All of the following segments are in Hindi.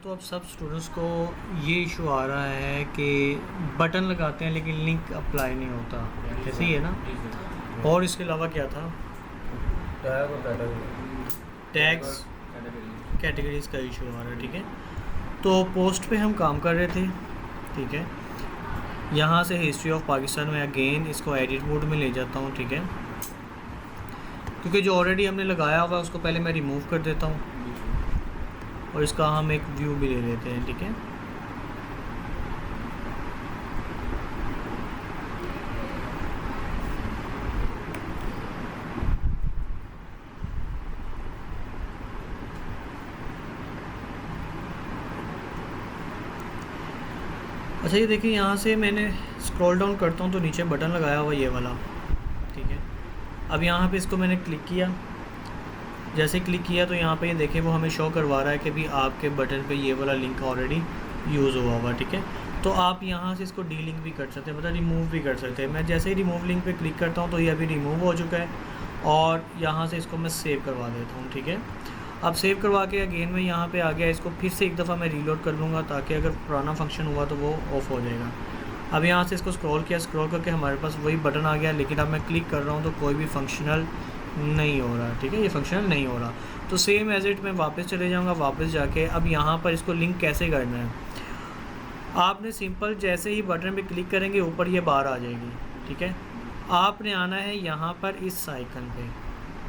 तो अब सब स्टूडेंट्स को ये इशू आ रहा है कि बटन लगाते हैं लेकिन लिंक अप्लाई नहीं होता, ऐसे ही है ना। और इसके अलावा क्या था, टैग और कैटेगरी टैग्स कैटेगरीज़ का इशू आ रहा है। ठीक है, तो पोस्ट पे हम काम कर रहे थे। ठीक है, यहाँ से हिस्ट्री ऑफ पाकिस्तान में अगेन इसको एडिट मोड में ले जाता हूँ। ठीक है, क्योंकि जो ऑलरेडी हमने लगाया हुआ है उसको पहले मैं रिमूव कर देता हूँ और इसका हम एक व्यू भी ले लेते हैं। ठीक है, अच्छा ये देखिए यहाँ से मैंने स्क्रॉल डाउन करता हूँ तो नीचे बटन लगाया हुआ ये वाला। ठीक है, अब यहाँ पे इसको मैंने क्लिक किया, जैसे क्लिक किया तो यहाँ पे ये देखें वो हमें शो करवा रहा है कि भी आपके बटन पे ये वाला लिंक ऑलरेडी यूज़ हुआ हुआ। ठीक है, तो आप यहाँ से इसको डी लिंक भी कर सकते हैं, मतलब रिमूव भी कर सकते हैं। मैं जैसे ही रिमूव लिंक पे क्लिक करता हूँ तो ये अभी रिमूव हो चुका है और यहाँ से इसको मैं सेव करवा देता हूँ। ठीक है, अब सेव करवा के अगेन मैं यहाँ पे आ गया, इसको फिर से एक दफ़ा मैं रीलोड कर लूँगा ताकि अगर पुराना फंक्शन हुआ तो वो ऑफ़ हो जाएगा। अब यहाँ से इसको स्क्रॉल किया, स्क्रॉल करके हमारे पास वही बटन आ गया, लेकिन अब मैं क्लिक कर रहा हूँ तो कोई भी फंक्शनल नहीं हो रहा। ठीक है, ये फंक्शनल नहीं हो रहा, तो सेम एज इट मैं वापस चले जाऊँगा। वापस जाके अब यहाँ पर इसको लिंक कैसे करना है, आपने सिंपल जैसे ही बटन पे क्लिक करेंगे ऊपर ये बार आ जाएगी। ठीक है, आपने आना है यहाँ पर इस आइकन पे।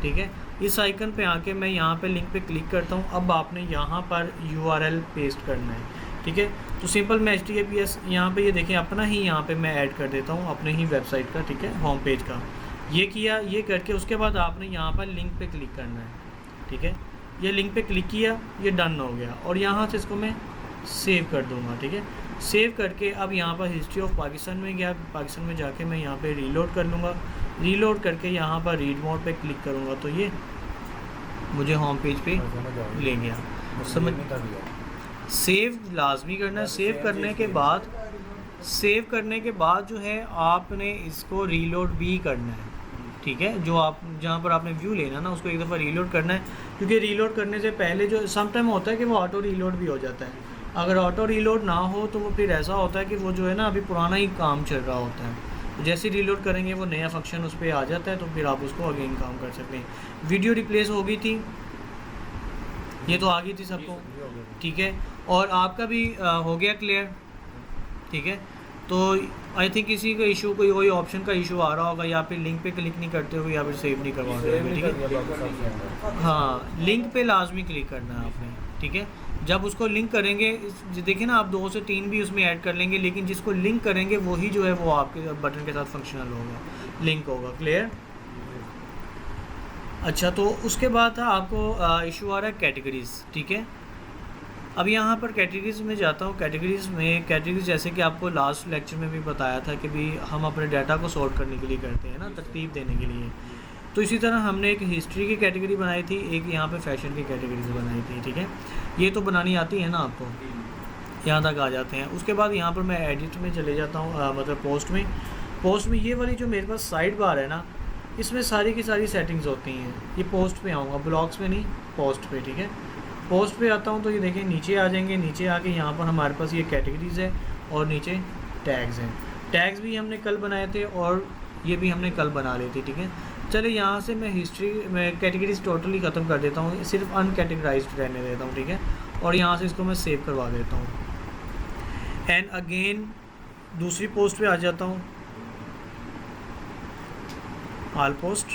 ठीक है, इस आइकन पे आके मैं यहाँ पे लिंक पे क्लिक करता हूँ। अब आपने यहाँ पर URL पेस्ट करना है। ठीक है, तो सिंपल मैं HTTPS यहाँ पे ये देखें अपना ही यहाँ पे मैं ऐड कर देता हूँ अपने ही वेबसाइट का। ठीक है, होम पेज का ये किया, ये करके उसके बाद आपने यहाँ पर लिंक पे क्लिक करना है। ठीक है, ये लिंक पे क्लिक किया, ये डन हो गया और यहाँ से इसको मैं सेव कर दूँगा। ठीक है, सेव करके अब यहाँ पर हिस्ट्री ऑफ पाकिस्तान में गया, पाकिस्तान में जाके मैं यहाँ पे रीलोड कर लूँगा। रीलोड करके यहाँ पर रीड मोड पे क्लिक करूँगा तो ये मुझे होम पेज पे ले गया। समझ, सेव लाजमी करना है। सेव करने के बाद जो है आपने इसको रीलोड भी करना है। ठीक है, जो आप जहाँ पर आपने व्यू लेना ना उसको एक दफ़ा रीलोड करना है, क्योंकि रीलोड करने से पहले जो समटाइम होता है कि वो ऑटो रीलोड भी हो जाता है। अगर ऑटो रीलोड ना हो तो वो फिर ऐसा होता है कि वो जो है ना अभी पुराना ही काम चल रहा होता है, तो जैसे रीलोड करेंगे वो नया फंक्शन उस पर आ जाता है, तो फिर आप उसको अगेन काम कर सकते हैं। वीडियो रिप्लेस हो गई थी, ये तो आ गई थी सबको। ठीक है, और आपका भी हो गया क्लियर। ठीक है, तो आई थिंक किसी का इशू कोई ऑप्शन का इशू आ रहा होगा, या फिर लिंक पे क्लिक नहीं करते हो या फिर सेव नहीं करवा रहे हो। ठीक है, हाँ लिंक पे लाजमी क्लिक करना है आपने। ठीक है, जब उसको लिंक करेंगे देखिए ना आप 2 से 3 भी उसमें ऐड कर लेंगे, लेकिन जिसको लिंक करेंगे वही जो है वो आपके बटन के साथ फंक्शनल होगा, लिंक होगा। क्लियर? अच्छा, तो उसके बाद था आपको इशू आ रहा है कैटेगरीज़। ठीक है, अब यहाँ पर कैटेगरीज़ में जाता हूँ। कैटेगरीज़ जैसे कि आपको लास्ट लेक्चर में भी बताया था कि भी हम अपने डाटा को सॉर्ट करने के लिए करते हैं ना, तरतीब देने के लिए। तो इसी तरह हमने एक हिस्ट्री की कैटेगरी बनाई थी, एक यहाँ पे फैशन की कैटेगरीज बनाई थी। ठीक है, ये तो बनानी आती है ना आपको, यहाँ तक आ जाते हैं। उसके बाद यहाँ पर मैं एडिट में चले जाता हूँ, मतलब पोस्ट में ये वाली जो मेरे पास साइड बार है ना, इसमें सारी की सारी सेटिंग्स होती हैं। ये पोस्ट पे आऊँगा, ब्लॉग्स में नहीं, पोस्ट पे। ठीक है, पोस्ट पे आता हूँ तो ये देखें नीचे आ जाएंगे। नीचे आके यहाँ पर हमारे पास ये कैटेगरीज़ है और नीचे टैग्स हैं। टैग्स भी हमने कल बनाए थे और ये भी हमने कल बना लिए थे। ठीक है, चलिए यहाँ से मैं हिस्ट्री में कैटेगरीज टोटली ख़त्म कर देता हूँ, सिर्फ अनकैटेगराइज्ड रहने देता हूँ। ठीक है, और यहाँ से इसको मैं सेव करवा देता हूँ एंड अगेन दूसरी पोस्ट पे आ जाता हूँ, ऑल पोस्ट,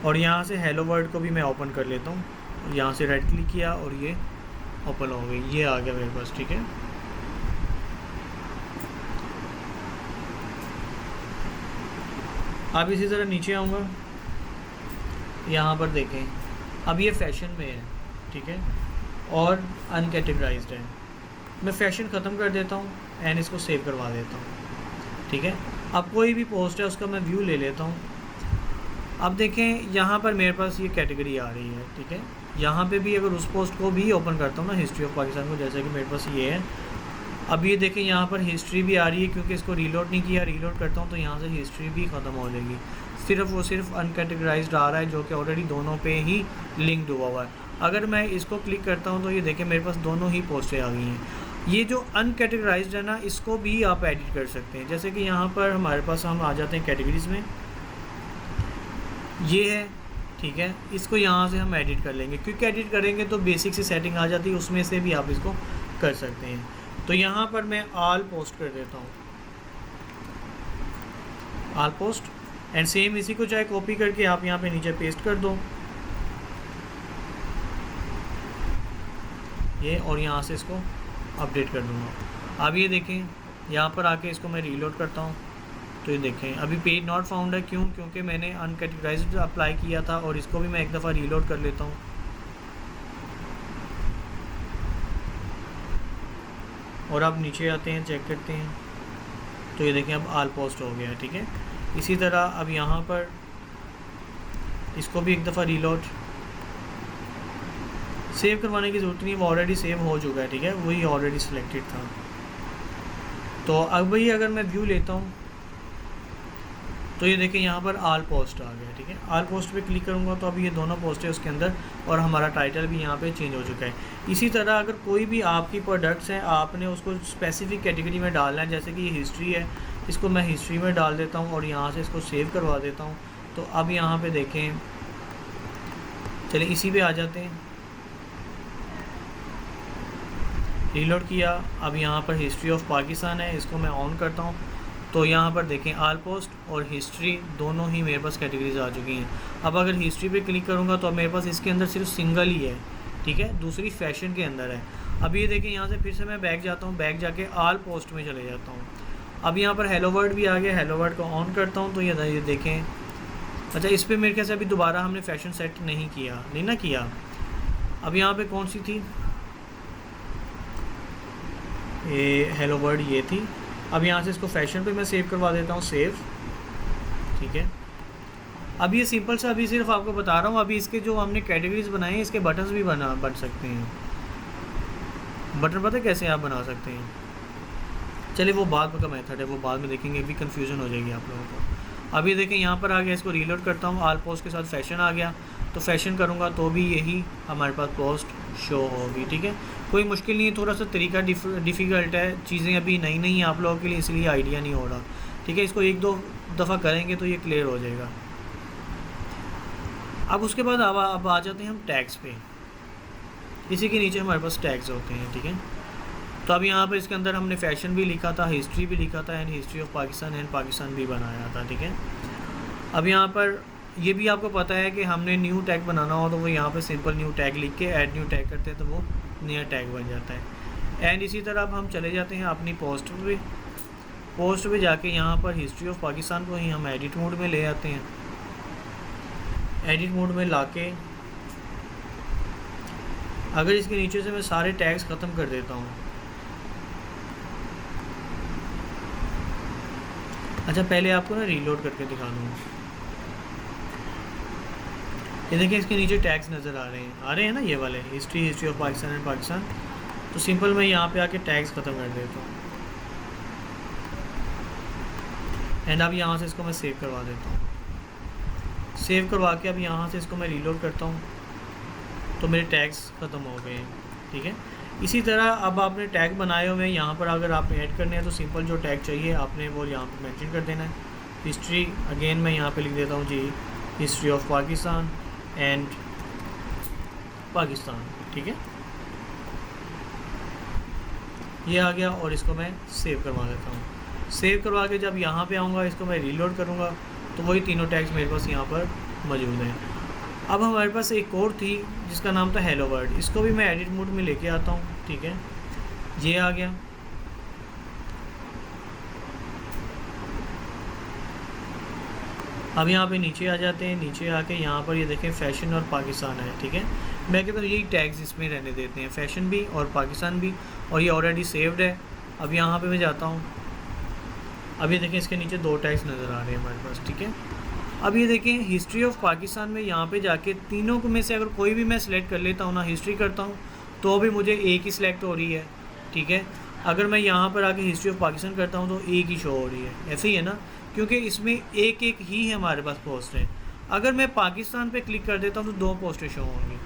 और यहाँ से हेलो वर्ल्ड को भी मैं ओपन कर लेता हूँ। यहाँ से राइट क्लिक किया और ये ओपन हो गई, ये आ गया मेरे पास। ठीक है, अब इसी तरह नीचे आऊँगा, यहाँ पर देखें अब ये फैशन में है। ठीक है, और अनकैटेगराइज्ड है। मैं फैशन ख़त्म कर देता हूँ एंड इसको सेव करवा देता हूँ। ठीक है, अब कोई भी पोस्ट है उसका मैं व्यू ले लेता हूँ। अब देखें यहाँ पर मेरे पास ये कैटेगरी आ रही है। ठीक है, यहाँ पे भी अगर उस पोस्ट को भी ओपन करता हूँ ना, हिस्ट्री ऑफ पाकिस्तान को, जैसे कि मेरे पास ये है। अब ये देखें यहाँ पर हिस्ट्री भी आ रही है, क्योंकि इसको रीलोड नहीं किया। रीलोड करता हूँ तो यहाँ से हिस्ट्री भी ख़त्म हो जाएगी, सिर्फ अनकैटेगराइज्ड आ रहा है, जो कि ऑलरेडी दोनों पे ही लिंक्ड हुआ है। अगर मैं इसको क्लिक करता हूँ तो ये देखें मेरे पास दोनों ही पोस्टें आ गई हैं। ये जो अनकैटेगराइज्ड है ना, इसको भी आप एडिट कर सकते हैं। जैसे कि यहाँ पर हमारे पास हम आ जाते हैं कैटेगरीज़ में, ये है, ठीक है। इसको यहाँ से हम एडिट कर लेंगे, क्योंकि एडिट करेंगे तो बेसिक सी सेटिंग आ जाती है, उसमें से भी आप इसको कर सकते हैं। तो यहाँ पर मैं ऑल पोस्ट कर देता हूँ, ऑल पोस्ट, एंड सेम इसी को चाहे कॉपी करके आप यहाँ पे नीचे पेस्ट कर दो ये, और यहाँ से इसको अपडेट कर दूँगा। अब ये देखें यहाँ पर आके इसको मैं रीलोड करता हूँ तो ये देखें अभी पेज नॉट फाउंड है। क्यों? क्योंकि मैंने अनकैटेगराइज्ड अप्लाई किया था। और इसको भी मैं एक दफ़ा रीलोड कर लेता हूँ। और अब नीचे आते हैं, चेक करते हैं तो ये देखें अब ऑल पोस्ट हो गया है, ठीक है। इसी तरह अब यहाँ पर इसको भी एक दफ़ा रीलोड, सेव करवाने की ज़रूरत नहीं, वो ऑलरेडी सेव हो चुका है, ठीक है, वही ऑलरेडी सिलेक्टेड था। तो अब वही अगर मैं व्यू लेता हूँ तो ये देखें यहाँ पर ऑल पोस्ट आ गया, ठीक है। ऑल पोस्ट पे क्लिक करूँगा तो अभी ये दोनों पोस्ट है उसके अंदर, और हमारा टाइटल भी यहाँ पे चेंज हो चुका है। इसी तरह अगर कोई भी आपकी प्रोडक्ट्स हैं, आपने उसको स्पेसिफिक कैटेगरी में डालना है, जैसे कि ये हिस्ट्री है, इसको मैं हिस्ट्री में डाल देता हूँ और यहाँ से इसको सेव करवा देता हूँ। तो अब यहाँ पर देखें, चलिए इसी पर आ जाते हैं, रीलोड किया। अब यहाँ पर हिस्ट्री ऑफ पाकिस्तान है, इसको मैं ऑन करता हूँ तो यहाँ पर देखें ऑल पोस्ट और हिस्ट्री दोनों ही मेरे पास कैटेगरीज आ चुकी हैं। अब अगर हिस्ट्री पे क्लिक करूँगा तो मेरे पास इसके अंदर सिर्फ सिंगल ही है, ठीक है, दूसरी फैशन के अंदर है। अब ये देखें यहाँ से फिर से मैं बैक जाता हूँ, बैक जाके ऑल पोस्ट में चले जाता हूँ। अब यहाँ पर हेलो वर्ड भी आ गया, हेलो वर्ड को ऑन करता हूँ तो ये देखें, अच्छा इस पर मेरे ख्याल से अभी दोबारा हमने फैशन सेट नहीं किया, नहीं ना किया। अब यहाँ पर कौन सी थी, ये हेलो वर्ड ये थी। अब यहाँ से इसको फैशन पे मैं सेव करवा देता हूँ, सेव, ठीक है। अब ये सिंपल सा अभी सिर्फ आपको बता रहा हूँ, अभी इसके जो हमने कैटेगरीज बनाए हैं इसके बटन्स भी बन सकते हैं। बटन पता है कैसे आप बना सकते हैं? चलिए वो बाद का मेथड है, वो बाद में देखेंगे, भी कन्फ्यूज़न हो जाएगी आप लोगों को। अभी देखें यहाँ पर आ गया, इसको रीलोड करता हूँ, ऑल पोस्ट के साथ फैशन आ गया, तो फैशन करूँगा तो भी यही हमारे पास पोस्ट शो होगी, ठीक है। कोई मुश्किल नहीं है, थोड़ा सा तरीका डिफ़िकल्ट है, चीज़ें अभी नई नई आप लोगों के लिए, इसलिए आइडिया नहीं हो रहा, ठीक है। इसको एक दो दफ़ा करेंगे तो ये क्लियर हो जाएगा। अब उसके बाद अब आ जाते हैं हम टैग्स पे। इसी के नीचे हमारे पास टैग्स होते हैं, ठीक है। तो अब यहाँ पर इसके अंदर हमने फैशन भी लिखा था, हिस्ट्री भी लिखा था, and history of Pakistan and Pakistan भी बनाया था, ठीक है। अब यहाँ पर ये भी आपको पता है कि हमने न्यू टैग बनाना हो तो वो यहाँ पे सिंपल न्यू टैग लिख के ऐड न्यू टैग करते हैं तो वो नया टैग बन जाता है। एंड इसी तरह अब हम चले जाते हैं अपनी पोस्ट पे। पोस्ट पे जाके यहाँ पर हिस्ट्री ऑफ पाकिस्तान को ही हम एडिट मोड में ले आते हैं। एडिट मोड में लाके अगर इसके नीचे से मैं सारे टैग्स ख़त्म कर देता हूँ, अच्छा पहले आपको ना रीलोड करके दिखा दूँगा। ये देखिए इसके नीचे टैग्स नज़र आ रहे हैं ना, ये वाले history of Pakistan and Pakistan. तो सिंपल मैं यहाँ पे आके टैग्स ख़त्म कर देता हूँ, एंड अब यहाँ से इसको मैं सेव करवा देता हूँ। सेव करवा के अब यहाँ से इसको मैं रीलोड करता हूँ तो मेरे टैग्स ख़त्म हो गए हैं, ठीक है। इसी तरह अब आपने टैग बनाए हुए हैं, यहाँ पर अगर आपने ऐड करने हैं तो सिंपल जो टैग चाहिए आपने वो यहाँ पर मेंशन कर देना है। हिस्ट्री अगेन मैं यहाँ पे लिख देता हूँ जी, history of Pakistan and Pakistan, ठीक है। ये आ गया और इसको मैं सेव करवा देता हूँ। सेव करवा के जब यहाँ पे आऊँगा इसको मैं रीलोड करूँगा तो वही तीनों टैग्स मेरे पास यहाँ पर मौजूद हैं। अब हमारे पास एक और थी जिसका नाम था हेलो वर्ड, इसको भी मैं एडिट मोड में लेके आता हूँ, ठीक है। ये आ गया। अब यहाँ पे नीचे आ जाते हैं, नीचे आके यहाँ पर ये देखें फैशन और पाकिस्तान है, ठीक है। मैं कहता हूँ यही टैग्स इसमें रहने देते हैं, फैशन भी और पाकिस्तान भी, और ये ऑलरेडी सेव्ड है। अब यहाँ पे मैं जाता हूँ, अब ये देखें इसके नीचे दो टैग्स नज़र आ रहे हैं हमारे पास, ठीक है। अब ये देखें हिस्ट्री ऑफ पाकिस्तान में यहाँ पे जाके तीनों में से अगर कोई भी मैं सिलेक्ट कर लेता हूँ ना, हिस्ट्री करता हूँ तो भी मुझे एक ही सिलेक्ट हो रही है, ठीक है। अगर मैं यहाँ पर आके हिस्ट्री ऑफ पाकिस्तान करता हूँ तो एक ही शो हो रही है, ऐसे ही है ना, क्योंकि इसमें एक एक ही है हमारे पास पोस्ट है। अगर मैं पाकिस्तान पे क्लिक कर देता हूँ तो दो पोस्टें शो होंगी,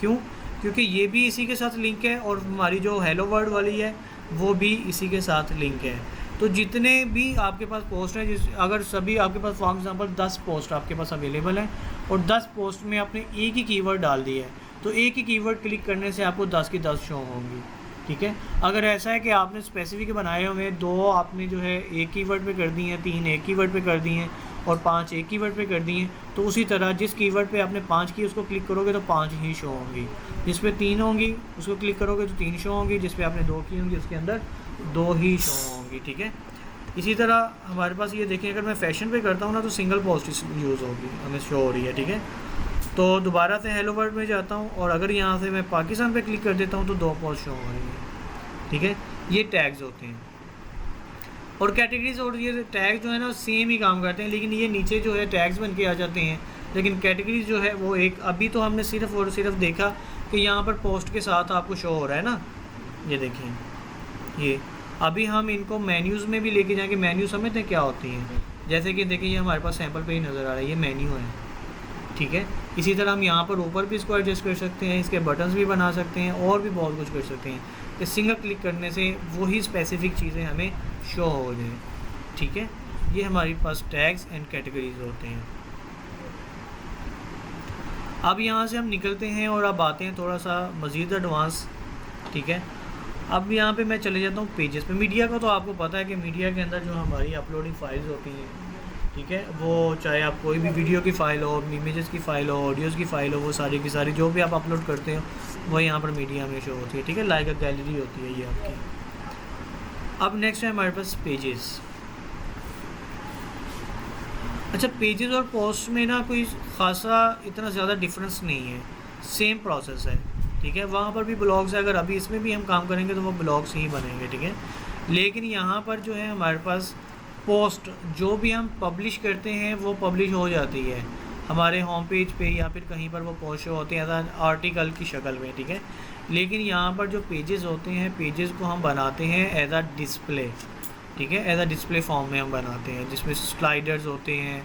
क्यों? क्योंकि ये भी इसी के साथ लिंक है और हमारी जो हेलो वर्ल्ड वाली है वो भी इसी के साथ लिंक है। तो जितने भी आपके पास पोस्ट हैं, अगर सभी आपके पास फॉर एग्जांपल 10 पोस्ट आपके पास अवेलेबल हैं और 10 पोस्ट में आपने एक ही कीवर्ड डाल दिया है, तो एक ही कीवर्ड क्लिक करने से आपको 10 की 10 शो होंगी, ठीक है। अगर ऐसा है कि आपने स्पेसिफिक बनाए हुए हैं, 2 आपने जो है एक कीवर्ड पे कर दी हैं, 3 एक कीवर्ड पे कर दी हैं और 5 एक कीवर्ड पे कर दी हैं, तो उसी तरह जिस कीवर्ड पे आपने 5 की उसको क्लिक करोगे तो 5 ही शो होंगी, जिस पे 3 होंगी उसको क्लिक करोगे तो 3 शो होंगी, जिस पे आपने 2 की होंगी उसके अंदर 2 ही शो होंगी, ठीक है। इसी तरह हमारे पास ये देखें, अगर मैं फैशन पे करता हूँ ना तो सिंगल पोस्ट यूज़ होगी, हमें शो हो रही है, ठीक है। तो दोबारा से हेलो वर्ल्ड में जाता हूँ और अगर यहाँ से मैं पाकिस्तान पे क्लिक कर देता हूँ तो 2 पोस्ट शो हो रही है, ठीक है। ये टैग्स होते हैं और कैटेगरीज और ये टैग जो है ना सेम ही काम करते हैं, लेकिन ये नीचे जो है टैग्स बन के आ जाते हैं, लेकिन कैटेगरीज जो है वो एक, अभी तो हमने सिर्फ और सिर्फ देखा कि यहाँ पर पोस्ट के साथ आपको शो हो रहा है ना, ये देखिए। ये अभी हम इनको मेन्यूज़ में भी लेके जाएंगे। मेन्यू समझते हैं क्या होती हैं? जैसे कि देखिए ये हमारे पास सैम्पल पे ही नज़र आ रहा है, ये मेन्यू है, ठीक है। इसी तरह हम यहाँ पर ऊपर भी इसको एडजस्ट कर सकते हैं, इसके बटन्स भी बना सकते हैं और भी बहुत कुछ कर सकते हैं कि सिंगल क्लिक करने से वही स्पेसिफिक चीज़ें हमें शो हो जाए, ठीक है। ये हमारे पास टैग्स एंड कैटेगरीज होते हैं। अब यहाँ से हम निकलते हैं और अब आते हैं थोड़ा सा मज़ीद एडवांस, ठीक है। अब यहाँ पे मैं चले जाता हूँ पेजेस पे। मीडिया का तो आपको पता है कि मीडिया के अंदर जो हमारी अपलोडिंग फाइल्स होती हैं, ठीक है, वो चाहे आप कोई भी वीडियो की फ़ाइल हो, इमेजेस की फ़ाइल हो, ऑडियोज़ की फ़ाइल हो, वो सारी की सारी जो भी आप अपलोड करते हो वो यहाँ पर मीडिया में शो होती है, ठीक है। लाइक अ गैलरी होती है ये आपकी। अब नेक्स्ट है हमारे पास पेजेस। अच्छा, पेजेस और पोस्ट में ना कोई ख़ासा इतना ज़्यादा डिफरेंस नहीं है, सेम प्रोसेस है, ठीक है। वहाँ पर भी ब्लॉग्स है, अगर अभी इसमें भी हम काम करेंगे तो वो ब्लॉग्स ही बनेंगे, ठीक है। लेकिन यहाँ पर जो है हमारे पास पोस्ट जो भी हम पब्लिश करते हैं वो पब्लिश हो जाती है हमारे होम पेज पे या फिर कहीं पर वो पोस्ट होते हैं आर्टिकल की शक्ल में, ठीक है। लेकिन यहाँ पर जो पेजेस होते हैं, पेजेस को हम बनाते हैं एज अ डिस्प्ले, ठीक है, एज अ डिस्प्ले फॉर्म में हम बनाते हैं, जिसमें स्लाइडर्स होते हैं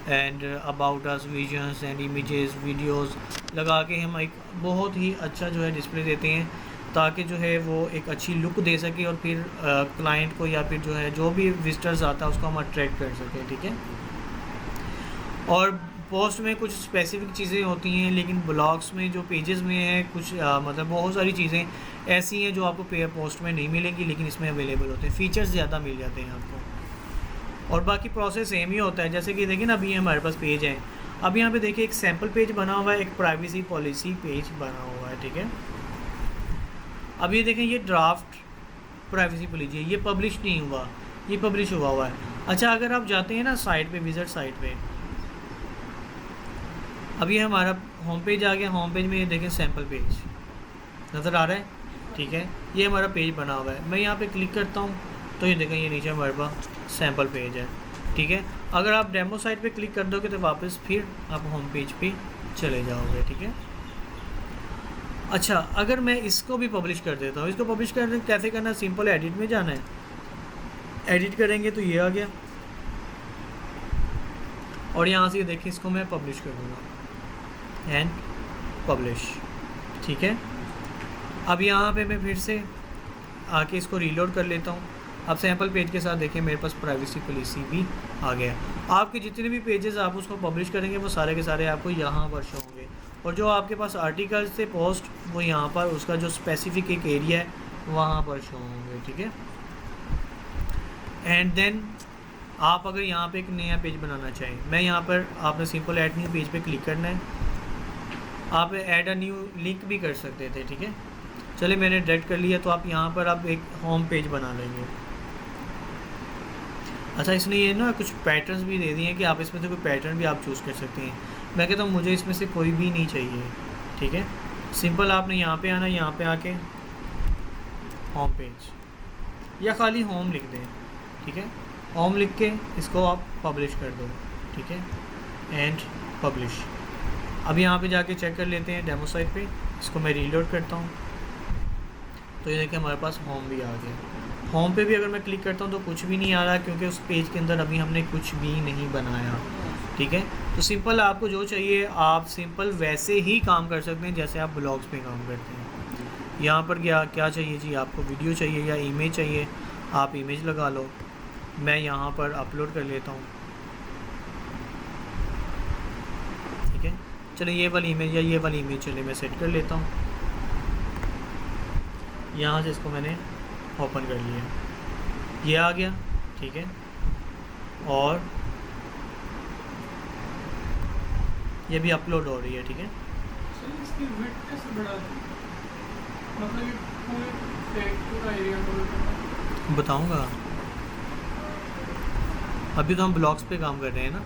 and about us, visions and images, videos लगा के हम एक बहुत ही अच्छा जो है डिस्प्ले देते हैं, ताकि जो है वो एक अच्छी लुक दे सके और फिर क्लाइंट को या फिर जो है जो भी विजिटर्स आता है उसको हम अट्रैक्ट कर सकें, ठीक है। और पोस्ट में कुछ स्पेसिफिक चीज़ें होती हैं, लेकिन ब्लॉग्स में जो पेजेस में है कुछ मतलब बहुत सारी चीज़ें ऐसी हैं जो आपको पोस्ट में नहीं मिलेंगी, लेकिन इसमें अवेलेबल होते हैं, फ़ीचर्स ज़्यादा मिल जाते हैं आपको। और बाकी प्रोसेस सेम ही होता है। जैसे कि देखिए ना, अभी हमारे पास पेज है, अब यहाँ पे देखिए एक सैम्पल पेज बना हुआ है, एक प्राइवेसी पॉलिसी पेज बना हुआ है, ठीक है। अब ये देखें, ये ड्राफ्ट प्राइवेसी पॉलिसी है, ये पब्लिश नहीं हुआ, ये पब्लिश हुआ है। अच्छा, अगर आप जाते हैं ना साइट पे, विजिट साइट पे, अब ये हमारा होम पेज आ गया। होम पेज में ये देखें सैम्पल पेज नज़र आ रहा है, ठीक है। ये हमारा पेज बना हुआ है। मैं यहाँ पे क्लिक करता हूँ तो ये देखें, ये नीचे हमारे पास सैम्पल पेज है, ठीक है। अगर आप डेमो साइट पे क्लिक कर दोगे तो वापस फिर आप होम पेज पे चले जाओगे, ठीक है। अच्छा, अगर मैं इसको भी पब्लिश कर देता हूँ, इसको पब्लिश करने कैसे करना है? सिंपल एडिट में जाना है, एडिट करेंगे तो ये आ गया और यहाँ से ये देखिए, इसको मैं पब्लिश कर दूँगा एंड पब्लिश, ठीक है। अब यहाँ पे मैं फिर से आके इसको रीलोड कर लेता हूँ। अब सैम्पल पेज के साथ देखिए मेरे पास प्राइवेसी पॉलिसी भी आ गया। आपके जितने भी पेजेस आप उसको पब्लिश करेंगे वो सारे के सारे आपको यहाँ पर शो होंगे, और जो आपके पास आर्टिकल्स से पोस्ट वो यहाँ पर उसका जो स्पेसिफिक एक एरिया है वहाँ पर शो होंगे, ठीक है। एंड देन आप अगर यहाँ पे एक नया पेज बनाना चाहें, मैं यहाँ पर आपने सिंपल ऐड न्यू पेज पे क्लिक करना है, आप ऐड अ न्यू लिंक भी कर सकते थे, ठीक है। चलिए मैंने डायरेक्ट कर लिया, तो आप यहाँ पर आप एक होम पेज बना लेंगे। अच्छा, इसने ये ना कुछ पैटर्न्स भी दे दिए हैं कि आप इसमें से कोई पैटर्न भी आप चूज़ कर सकते हैं। मैं कहता हूँ मुझे इसमें से कोई भी नहीं चाहिए, ठीक है। सिंपल आपने यहाँ पे आना, यहाँ पे आके होम पेज या खाली होम लिख दें, ठीक है। होम लिख के इसको आप पब्लिश कर दो, ठीक है, एंड पब्लिश। अब यहाँ पे जाके चेक कर लेते हैं डेमो साइट पे, इसको मैं रीलोड करता हूँ तो ये देखिए हमारे पास होम भी आ गया। होम पे भी अगर मैं क्लिक करता हूँ तो कुछ भी नहीं आ रहा, क्योंकि उस पेज के अंदर अभी हमने कुछ भी नहीं बनाया, ठीक है। तो सिंपल आपको जो चाहिए आप सिंपल वैसे ही काम कर सकते हैं जैसे आप ब्लॉग्स पे काम करते हैं। यहाँ पर क्या चाहिए जी, आपको वीडियो चाहिए या इमेज चाहिए, आप इमेज लगा लो। मैं यहाँ पर अपलोड कर लेता हूँ, ठीक है। चलिए ये वाली इमेज या ये वाली इमेज चलिए मैं सेट कर लेता हूँ। यहाँ से इसको मैंने ओपन कर लिया, ये आ गया, ठीक है। और ये भी अपलोड हो रही है, ठीक है। सर इसकी विड्थ कैसे बढ़ा दें? मतलब ये पूरा एरिया कवर करना। बताऊँगा, अभी तो हम ब्लॉग्स पे काम कर रहे हैं ना।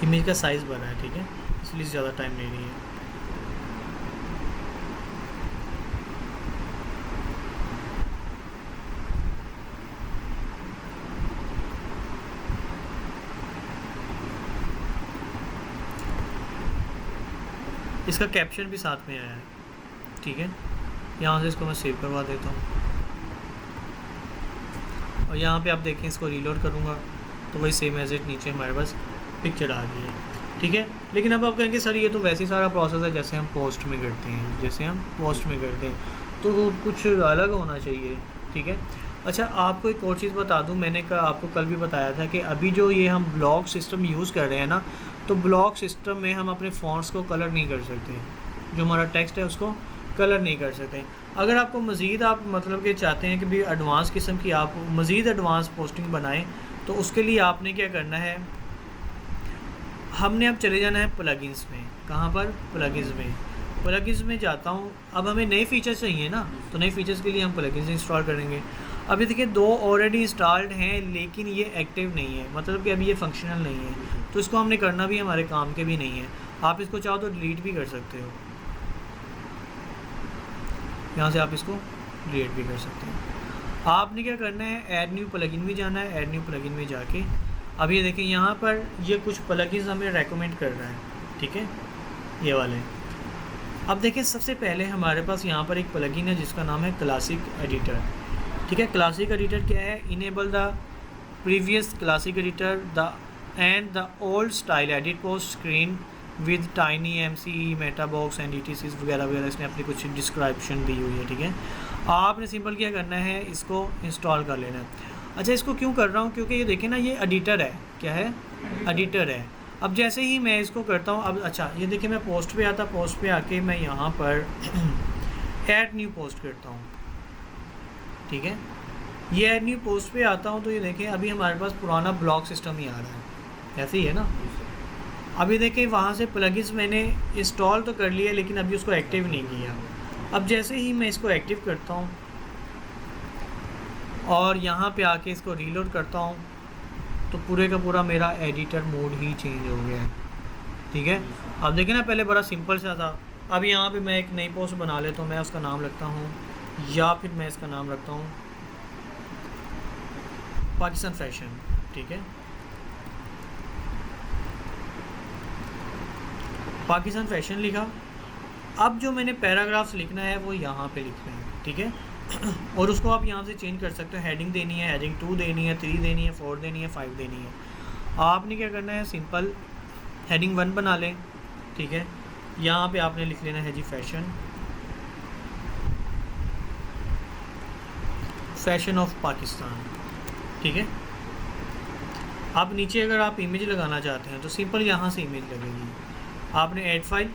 इमेज का साइज़ बड़ा है, ठीक है, इसलिए ज़्यादा टाइम नहीं रही है। इसका कैप्शन भी साथ में आया है, ठीक है। यहाँ से इसको मैं सेव करवा देता हूँ और यहाँ पे आप देखें इसको रीलोड करूँगा तो वही सेम एज इट नीचे हमारे पास पिक्चर आ गई है, ठीक है। लेकिन अब आप कहेंगे सर ये तो वैसे ही सारा प्रोसेस है जैसे हम पोस्ट में करते हैं, तो कुछ अलग होना चाहिए, ठीक है। अच्छा आपको एक और चीज़ बता दूं, मैंने आपको कल भी बताया था कि अभी जो ये हम ब्लॉक सिस्टम यूज़ कर रहे हैं ना, तो ब्लॉक सिस्टम में हम अपने फ़ॉन्ट्स को कलर नहीं कर सकते, जो हमारा टेक्स्ट है उसको कलर नहीं कर सकते। अगर आपको मज़ीद आप मतलब कि चाहते हैं कि भी एडवांस किस्म की आप मज़ीद एडवांस पोस्टिंग बनाएं, तो उसके लिए आपने क्या करना है, हमने अब चले जाना है प्लगइन्स में। कहाँ पर? प्लगइन्स में जाता हूँ। अब हमें नए फीचर्स चाहिए ना, तो नए फीचर्स के लिए हम प्लगइन्स इंस्टॉल करेंगे। अभी देखिए 2 ऑलरेडी इंस्टॉल्ड हैं लेकिन ये एक्टिव नहीं है, मतलब कि अभी ये फंक्शनल नहीं है, तो इसको हमने करना भी हमारे काम के भी नहीं है। आप इसको चाहो तो डिलीट भी कर सकते हो, यहाँ से आप इसको डिलीट भी कर सकते हैं। आपने क्या करना है, ऐड न्यू प्लगइन में जाना है। ऐड न्यू प्लगइन में जाके अब ये देखें यहाँ पर ये कुछ प्लगइन्स हमें रेकमेंड कर रहा है, ठीक है, ये वाले। अब देखें सबसे पहले हमारे पास यहाँ पर एक प्लगइन है जिसका नाम है क्लासिक एडिटर, ठीक है। क्लासिक एडिटर क्या है? Enable the previous classic editor the end the old style edit post screen with tiny MCE Meta box and ETCs वगैरह वगैरह, इसने अपनी कुछ डिस्क्रिप्शन दी हुई है, ठीक है। आपने सिंपल क्या करना है, इसको इंस्टॉल कर लेना है। अच्छा इसको क्यों कर रहा हूँ, क्योंकि ये देखें ना ये एडिटर है, क्या है? एडिटर है। अब जैसे ही मैं इसको करता हूँ, अब अच्छा ये देखिए मैं पोस्ट पे आता, पोस्ट पे आके मैं यहाँ पर ऐड न्यू पोस्ट करता हूँ, ठीक है। ये ऐड न्यू पोस्ट पे आता हूँ तो ये देखें अभी हमारे पास पुराना ब्लॉक सिस्टम ही आ रहा है, ऐसे ही है ना। अभी देखें वहाँ से प्लगइन्स मैंने इंस्टॉल तो कर लिया लेकिन अभी उसको एक्टिव नहीं किया। अब जैसे ही मैं इसको एक्टिव करता हूँ और यहाँ पे आके इसको रीलोड करता हूँ तो पूरे का पूरा मेरा एडिटर मोड ही चेंज हो गया है, ठीक है। अब देखें ना पहले बड़ा सिंपल सा था, अब यहाँ पे मैं एक नई पोस्ट बना लेता हूँ, मैं उसका नाम रखता हूँ या फिर मैं इसका नाम रखता हूँ पाकिस्तान फैशन, ठीक है। पाकिस्तान फैशन लिखा। अब जो मैंने पैराग्राफ्स लिखना है वो यहाँ पे लिखना है, ठीक है। और उसको आप यहाँ से चेंज कर सकते हो, हेडिंग देनी है, हेडिंग 2 देनी है, 3 देनी है, 4 देनी है, 5 देनी है। आपने क्या करना है, सिंपल हेडिंग 1 बना लें, ठीक है। यहाँ पे आपने लिख लेना है जी फैशन ऑफ पाकिस्तान, ठीक है। अब नीचे अगर आप इमेज लगाना चाहते हैं तो सिंपल यहाँ से इमेज लगेगी। आपने ऐड फाइल,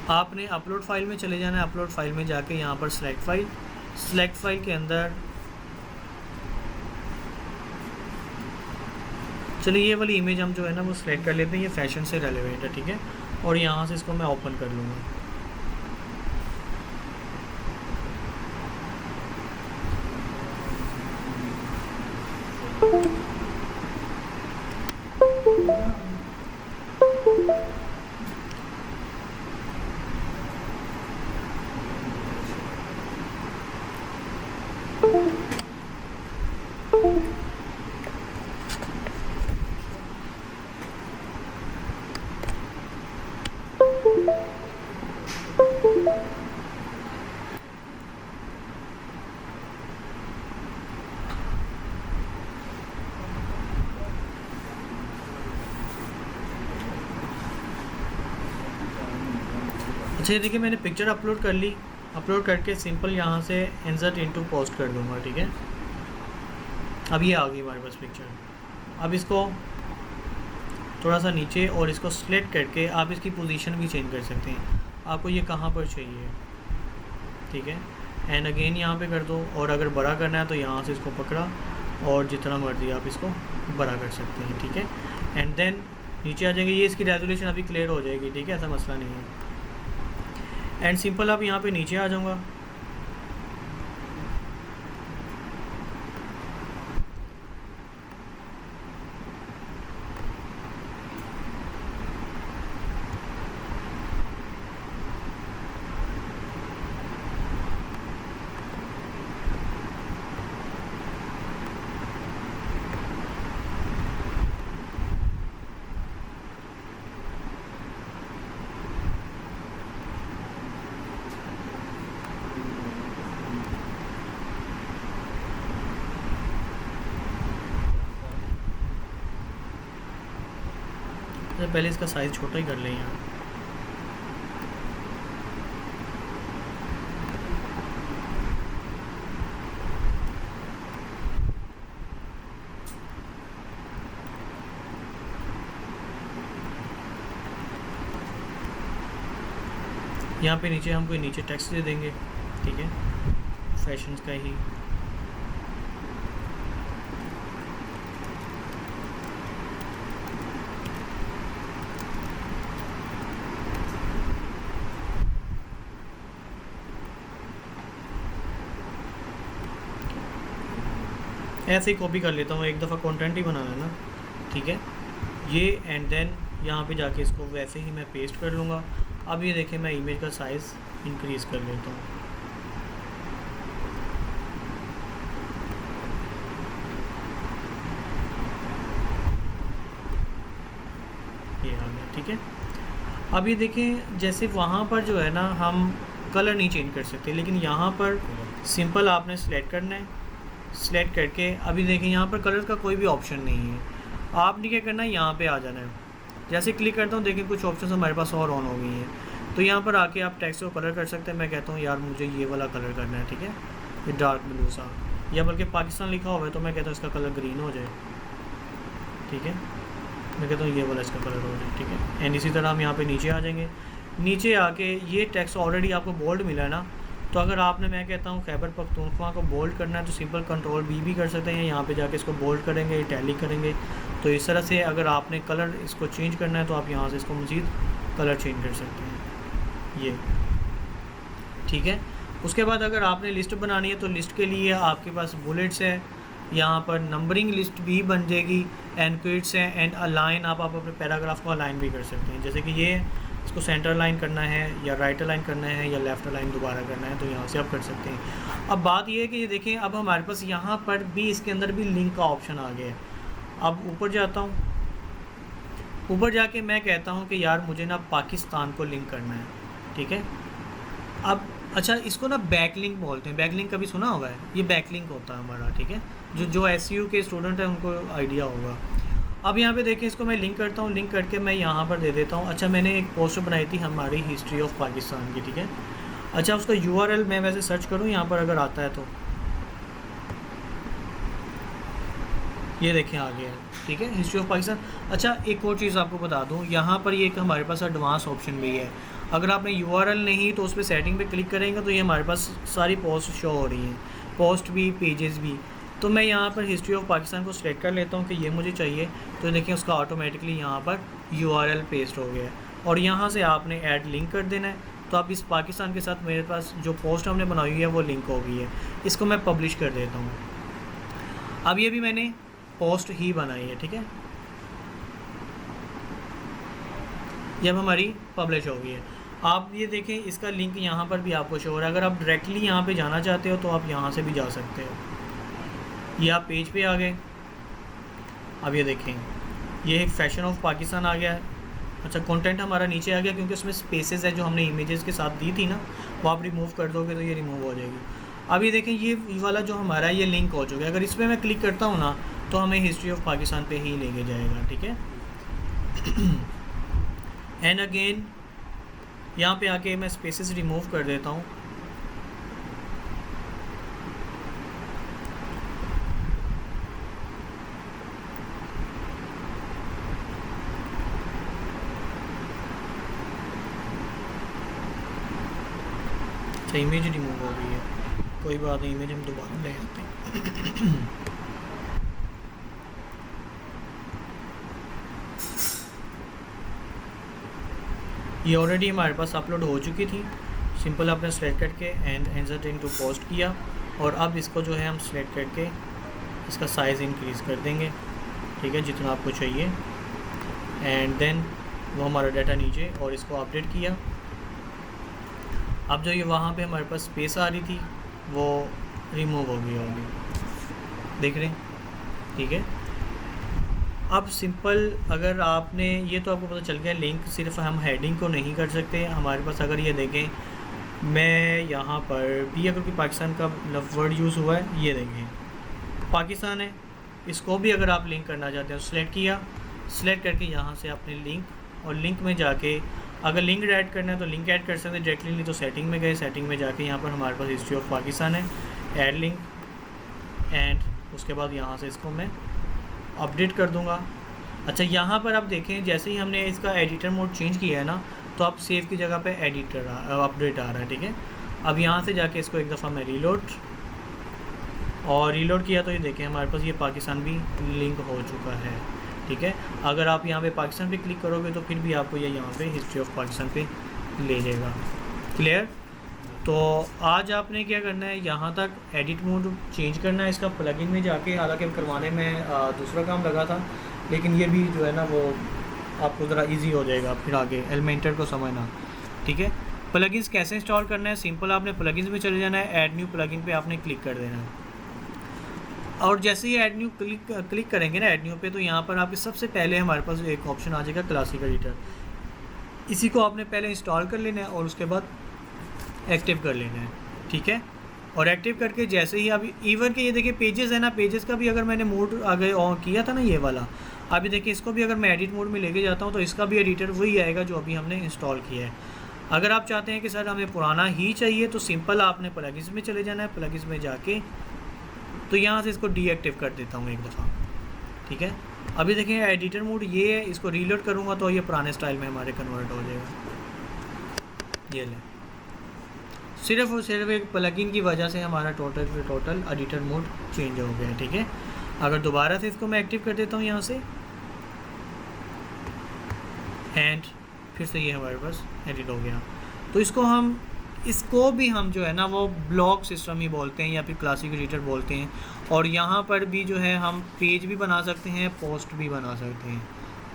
आपने अपलोड फाइल में चले जाना है। अपलोड फाइल में जाके यहाँ पर सेलेक्ट फाइल के अंदर चलिए ये वाली इमेज हम जो है ना वो सिलेक्ट कर लेते हैं, ये फैशन से रेलेवेंट है, ठीक है। और यहाँ से इसको मैं ओपन कर लूँगा। अच्छा ये देखिए मैंने पिक्चर अपलोड कर ली, अपलोड करके सिंपल यहाँ से इंसर्ट इनटू पोस्ट कर दूँगा, ठीक है। अब ये आ गई हमारे पास पिक्चर। अब इसको थोड़ा सा नीचे और इसको सिलेक्ट करके आप इसकी पोजीशन भी चेंज कर सकते हैं, आपको ये कहाँ पर चाहिए, ठीक है। एंड अगेन यहाँ पे कर दो, और अगर बड़ा करना है तो यहाँ से इसको पकड़ा और जितना मर्जी आप इसको बड़ा कर सकते हैं, ठीक है। एंड देन नीचे आ जाएंगे, ये इसकी रेजोल्यूशन अभी क्लियर हो जाएगी, ठीक है, ऐसा मसला नहीं है। एंड सिंपल आप यहाँ पे नीचे आ जाऊँगा, तो पहले इसका साइज़ छोटा ही कर लें यहाँ। यहाँ पे नीचे हम कोई नीचे टेक्स्ट दे देंगे, ठीक है, फैशंस का ही। ऐसे ही कॉपी कर लेता हूँ, एक दफ़ा कंटेंट ही बनाना है ना, ठीक है। ये एंड देन यहाँ पे जाके इसको वैसे ही मैं पेस्ट कर लूँगा। अब ये देखें मैं इमेज का साइज़ इंक्रीज़ कर लेता हूँ, ये आ गया, ठीक है। अब ये देखें जैसे वहाँ पर जो है ना हम कलर नहीं चेंज कर सकते, लेकिन यहाँ पर सिंपल आपने सेलेक्ट करना है, सेलेक्ट करके अभी देखें यहाँ पर कलर का कोई भी ऑप्शन नहीं है। आपने क्या करना है, यहाँ पे आ जाना है, जैसे क्लिक करता हूँ देखें कुछ ऑप्शन हमारे पास और ऑन हो गई हैं। तो यहाँ पर आके आप टेक्स्ट को कलर कर सकते हैं। मैं कहता हूँ यार मुझे ये वाला कलर करना है, ठीक है, ये डार्क ब्लू सा, या बल्कि पाकिस्तान लिखा हुआ है तो मैं कहता हूँ इसका कलर ग्रीन हो जाए, ठीक है। मैं कहता हूँ ये वाला इसका कलर हो जाए, ठीक है। एंड इसी तरह हम यहाँ पे नीचे आ जाएंगे। नीचे आके ये टेक्स्ट ऑलरेडी आपको बोल्ड मिला है ना, तो अगर आपने, मैं कहता हूँ खैबर पख्तूनख्वा को बोल्ड करना है तो सिंपल कंट्रोल बी भी कर सकते हैं, यहाँ पे जाके इसको बोल्ड करेंगे, इटैलिक करेंगे। तो इस तरह से अगर आपने कलर इसको चेंज करना है तो आप यहाँ से इसको मज़ीद कलर चेंज कर सकते हैं, ये ठीक है। उसके बाद अगर आपने लिस्ट बनानी है तो लिस्ट के लिए आपके पास बुलेट्स है, यहाँ पर नंबरिंग लिस्ट भी बन जाएगी, एंड क्विट्स है, एंड अलाइन आप अपने पैराग्राफ को अलाइन भी कर सकते हैं। जैसे कि ये इसको सेंटर अलाइन करना है या राइट अलाइन करना है या लेफ़्ट अलाइन दोबारा करना है, तो यहाँ से आप कर सकते हैं। अब बात ये है कि ये देखें अब हमारे पास यहाँ पर भी इसके अंदर भी लिंक का ऑप्शन आ गया है। अब ऊपर जाता हूँ, ऊपर जाके मैं कहता हूँ कि यार मुझे ना पाकिस्तान को लिंक करना है, ठीक है। अब अच्छा इसको ना बैक लिंक बोलते हैं, बैक लिंक कभी सुना होगा है, ये बैक लिंक होता है हमारा, ठीक है। जो SEO के स्टूडेंट हैं उनको आइडिया होगा। अब यहाँ पे देखिए इसको मैं लिंक करता हूँ, लिंक करके मैं यहाँ पर दे देता हूँ। अच्छा मैंने एक पोस्ट बनाई थी हमारी हिस्ट्री ऑफ पाकिस्तान की, ठीक है। अच्छा उसका URL मैं वैसे सर्च करूँ यहाँ पर अगर आता है तो ये देखें आ गया है, ठीक है, हिस्ट्री ऑफ पाकिस्तान। अच्छा एक और चीज़ आपको बता दूँ, यहाँ पर ये एक हमारे पास एडवांस ऑप्शन भी है। अगर आपने URL नहीं तो उस पर सेटिंग पे क्लिक करेंगे तो ये हमारे पास सारी पोस्ट शो हो रही हैं, पोस्ट भी पेजेस भी। तो मैं यहाँ पर हिस्ट्री ऑफ पाकिस्तान को सिलेक्ट कर लेता हूँ कि ये मुझे चाहिए, तो देखिए उसका ऑटोमेटिकली यहाँ पर URL पेस्ट हो गया है। और यहाँ से आपने ऐड लिंक कर देना है, तो आप इस पाकिस्तान के साथ मेरे पास जो पोस्ट हमने बनाई हुई है वो लिंक हो गई है। इसको मैं पब्लिश कर देता हूँ। अब ये भी मैंने पोस्ट ही बनाई है, ठीक है, ये अब हमारी पब्लिश हो गई है। आप ये देखें इसका लिंक यहाँ पर भी आपको शो हो रहा है। अगर आप डायरेक्टली यहाँ पे जाना चाहते हो तो आप यहाँ से भी जा सकते हो। ये आप पेज पे आ गए। अब ये देखें ये एक फैशन ऑफ पाकिस्तान आ गया है। अच्छा कंटेंट हमारा नीचे आ गया क्योंकि उसमें स्पेसेस है जो हमने इमेजेस के साथ दी थी ना, वो आप रिमूव कर दोगे तो ये रिमूव हो जाएगी। अब ये देखें ये वाला जो हमारा ये लिंक हो चुका है। अगर इस पर मैं क्लिक करता हूँ ना तो हमें हिस्ट्री ऑफ पाकिस्तान पे ही लेके जाएगा, ठीक है। एंड अगेन यहाँ पे आके मैं स्पेसेस रिमूव कर देता हूँ। अच्छा, इमेज रिमूव हो गई है, कोई बात नहीं, इमेज हम दोबारा ले आते हैं। ये ऑलरेडी हमारे पास अपलोड हो चुकी थी। सिंपल आपने सेलेक्ट करके एंड एंजर इनटू पोस्ट किया, और अब इसको जो है हम सेलेक्ट करके इसका साइज़ इंक्रीज़ कर देंगे, ठीक है, जितना आपको चाहिए। एंड देन वो हमारा डाटा नीचे, और इसको अपडेट किया। अब जो ये वहाँ पे हमारे पास स्पेस आ रही थी वो रिमूव हो गई होगी, देख रहे हैं, ठीक है। अब सिंपल अगर आपने ये तो आपको पता चल गया, लिंक सिर्फ हम हेडिंग को नहीं कर सकते हमारे पास। अगर ये देखें, मैं यहाँ पर भी अगर कोई पाकिस्तान का वर्ड यूज़ हुआ है, ये देखें पाकिस्तान है, इसको भी अगर आप लिंक करना चाहते हैं तो सिलेक्ट किया, सिलेक्ट करके यहाँ से आपने लिंक, और लिंक में जाके अगर लिंक ऐड करना है तो लिंक ऐड कर सकते हैं डायरेक्टली, नहीं तो सेटिंग में गए, सेटिंग में जाके यहाँ पर हमारे पास हिस्ट्री ऑफ पाकिस्तान है, ऐड लिंक, एंड उसके बाद यहाँ से इसको मैं अपडेट कर दूंगा। अच्छा, यहाँ पर आप देखें, जैसे ही हमने इसका एडिटर मोड चेंज किया है ना, तो आप सेव की जगह पे एडिटर अपडेट आ रहा है, ठीक है। अब यहाँ से जाके इसको एक दफ़ा मैं रीलोड किया, तो ये देखें हमारे पास ये पाकिस्तान भी लिंक हो चुका है, ठीक है। अगर आप यहाँ पे पाकिस्तान पे क्लिक करोगे तो फिर भी आपको ये यहाँ पे हिस्ट्री ऑफ पाकिस्तान पे ले जाएगा। क्लियर? तो आज आपने क्या करना है, यहाँ तक एडिट मोड चेंज करना है इसका प्लगइन में जाके। हालांकि करवाने में दूसरा काम लगा था, लेकिन ये भी जो है ना वो आपको ज़रा इजी हो जाएगा फिर आगे एलिमेंटर को समझना, ठीक है। प्लगइन्स कैसे इंस्टॉल करना है, सिंपल आपने प्लगइन्स में चले जाना है, ऐड न्यू प्लगइन पे आपने क्लिक कर देना है, और जैसे ही ऐड न्यू क्लिक करेंगे ना ऐड न्यू पे, तो यहाँ पर आपके सबसे पहले हमारे पास एक ऑप्शन आ जाएगा क्लासिक एडिटर। इसी को आपने पहले इंस्टॉल कर लेना है और उसके बाद एक्टिव कर लेना है, ठीक है। और एक्टिव करके जैसे ही अभी इवन के ये देखिए पेजेस है ना, पेजेस का भी अगर मैंने मोड आगे ऑन किया था ना ये वाला, अभी देखिए इसको भी अगर मैं एडिट मोड में लेके जाता हूँ तो इसका भी एडिटर वही आएगा जो अभी हमने इंस्टॉल किया है। अगर आप चाहते हैं कि सर हमें पुराना ही चाहिए तो सिंपल आपने प्लगइन्स में चले जाना है, प्लगइन्स में जाके तो यहाँ से इसको डीएक्टिव कर देता हूँ एक दफ़ा, ठीक है। अभी देखें एडिटर मोड ये है, इसको रीलोड करूँगा तो ये पुराने स्टाइल में हमारे कन्वर्ट हो जाएगा। ये ले, सिर्फ और सिर्फ एक प्लगइन की वजह से हमारा टोटल एडिटर मोड चेंज हो गया है, ठीक है। अगर दोबारा से इसको मैं एक्टिव कर देता हूँ यहाँ से, एंड फिर से ये हमारे पास एडिट हो गया। तो इसको भी हम जो है ना वो ब्लॉक सिस्टम ही बोलते हैं या फिर क्लासिक एडिटर बोलते हैं। और यहाँ पर भी जो है हम पेज भी बना सकते हैं, पोस्ट भी बना सकते हैं,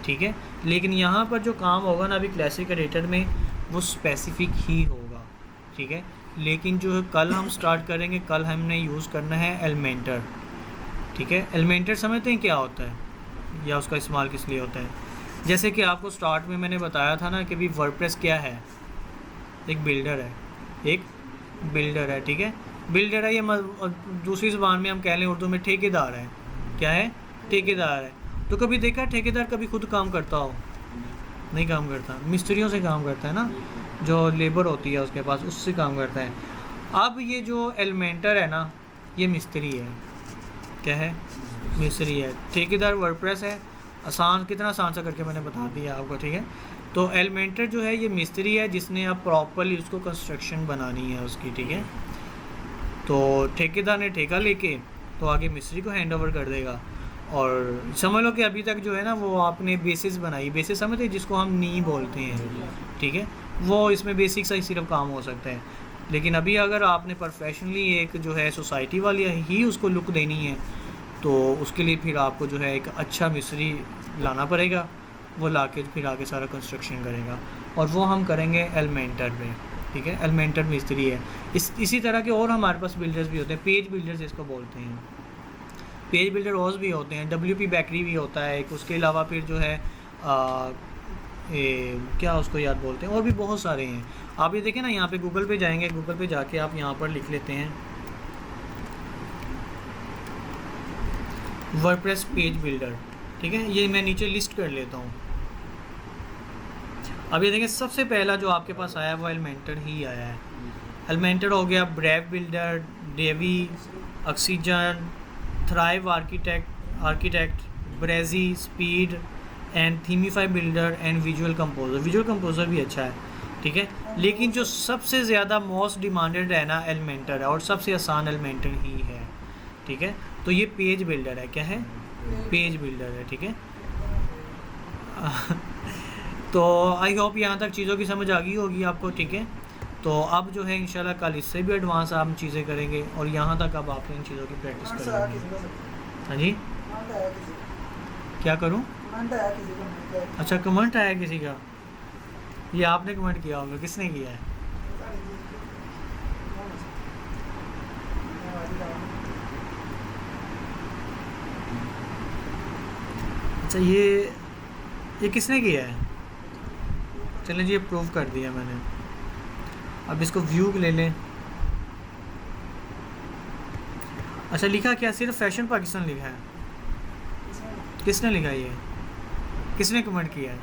ठीक है। लेकिन यहाँ पर जो काम होगा ना अभी क्लासिक एडिटर में वो स्पेसिफिक ही होगा, ठीक है। लेकिन जो कल हम स्टार्ट करेंगे, कल हमने यूज़ करना है एलिमेंटर, ठीक है। एलिमेंटर समझते हैं क्या होता है या उसका इस्तेमाल किस लिए होता है? जैसे कि आपको स्टार्ट में मैंने बताया था ना कि भी वर्डप्रेस क्या है, एक बिल्डर है, ठीक है। बिल्डर है, ये दूसरी ज़ुबान में हम कह लें उर्दू में ठेकेदार है। क्या है? ठेकेदार है। तो कभी देखा ठेकेदार कभी खुद काम करता हो? नहीं काम करता, मिस्त्रियों से काम करता है ना, जो लेबर होती है उसके पास, उससे काम करता है। अब ये जो एलिमेंटर है ना ये मिस्त्री है। क्या है? मिस्त्री है। ठेकेदार वर्डप्रेस है। आसान, कितना आसान सा करके मैंने बता दिया आपको, ठीक है। तो एलिमेंटर जो है ये मिस्त्री है जिसने अब प्रॉपरली उसको कंस्ट्रक्शन बनानी है उसकी, ठीक है। तो ठेकेदार ने ठेका लेके तो आगे मिस्त्री को हैंड ओवर कर देगा। और समझ लो कि अभी तक जो है ना वो आपने बेसिस बनाई, बेसिस समझते हैं जिसको हम नी बोलते हैं, ठीक है। वो इसमें बेसिक सा ही सिर्फ काम हो सकता है। लेकिन अभी अगर आपने प्रोफेशनली एक जो है सोसाइटी वाली ही उसको लुक देनी है तो उसके लिए फिर आपको जो है एक अच्छा मिस्त्री लाना पड़ेगा, वो लाके फिर आगे सारा कंस्ट्रक्शन करेगा। और वो हम करेंगे एलिमेंटर में, ठीक है। एलिमेंटर मिस्त्री है। इसी तरह के और हमारे पास बिल्डर्स भी होते हैं, पेज बिल्डर्स इसको बोलते हैं। पेज बिल्डर और भी होते हैं, WP बेकरी भी होता है एक। उसके अलावा फिर जो है क्या उसको याद बोलते हैं, और भी बहुत सारे हैं। आप ये देखें ना, यहाँ पे गूगल पे जाएंगे, गूगल पे जाके आप यहाँ पर लिख लेते हैं वर्डप्रेस पेज बिल्डर, ठीक है। ये मैं नीचे लिस्ट कर लेता हूँ। अब ये देखें सबसे पहला जो आपके पास आया वो एलिमेंटर ही आया है। एलिमेंटर हो गया Brave builder, Divi, Oxygen, Thrive Architect, Brizy, speed and Themify builder and Visual Composer. Visual Composer भी अच्छा है, ठीक है, लेकिन जो सबसे ज़्यादा मोस्ट डिमांडेड है ना एलिमेंटर है, और सबसे आसान एलिमेंटर ही है, ठीक है। तो ये पेज बिल्डर है, क्या है, पेज बिल्डर है, ठीक है। तो आई होप यहाँ तक चीज़ों की समझ आ गई होगी आपको, ठीक है। तो अब जो है इंशाल्लाह कल इससे भी एडवांस हम चीज़ें करेंगे, और यहाँ तक अब आप इन चीज़ों की प्रैक्टिस करेंगे। हाँ जी, क्या करूँ? अच्छा, कमेंट आया किसी का, ये आपने कमेंट किया होगा, किसने किया है? अच्छा, ये किसने किया है? चलें जी, अप्रूव कर दिया मैंने। अब इसको व्यू ले लें। अच्छा, लिखा क्या, सिर्फ फैशन पाकिस्तान लिखा है? किसने लिखा ये, किसने कमेंट किया है?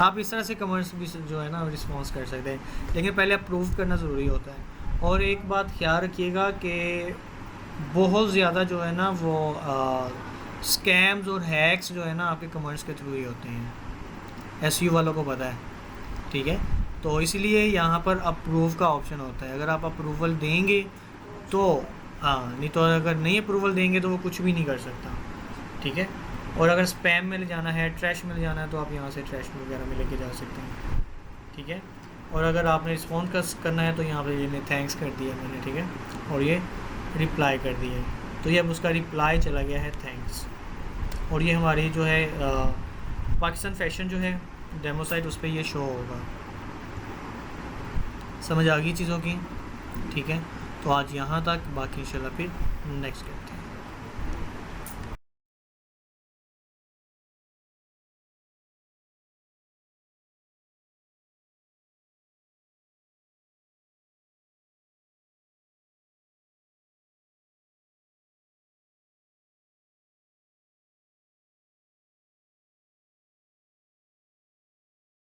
आप इस तरह से कमेंट्स भी जो है ना रिस्पॉन्स कर सकते हैं, लेकिन पहले अप्रूव करना ज़रूरी होता है। और एक बात ख्याल रखिएगा कि बहुत ज़्यादा जो है ना वो स्कैम्स और हैक्स जो है ना आपके कमेंट्स के थ्रू ही होते हैं, एसईओ वालों को पता है, ठीक है। तो इसलिए यहाँ पर अप्रूव का ऑप्शन होता है, अगर आप अप्रूवल देंगे तो हाँ, नहीं तो अगर नहीं अप्रूवल देंगे तो वो कुछ भी नहीं कर सकता, ठीक है। और अगर स्पैम में ले जाना है, ट्रैश में ले जाना है, तो आप यहाँ से ट्रैश वगैरह में लेके जा सकते हैं, ठीक है। और अगर आपने रिस्पॉन्स करना है तो यहाँ पर ये थैंक्स कर दिया मैंने, ठीक है, और ये रिप्लाई कर दिया है, तो ये अब उसका रिप्लाई चला गया है थैंक्स। और ये हमारी जो है पाकिस्तान फैशन जो है डेमो साइट, उस पर ये शो होगा। समझ आ गई चीज़ों की, ठीक है। तो आज यहाँ तक, बाकी इंशाल्लाह फिर नेक्स्ट करते हैं।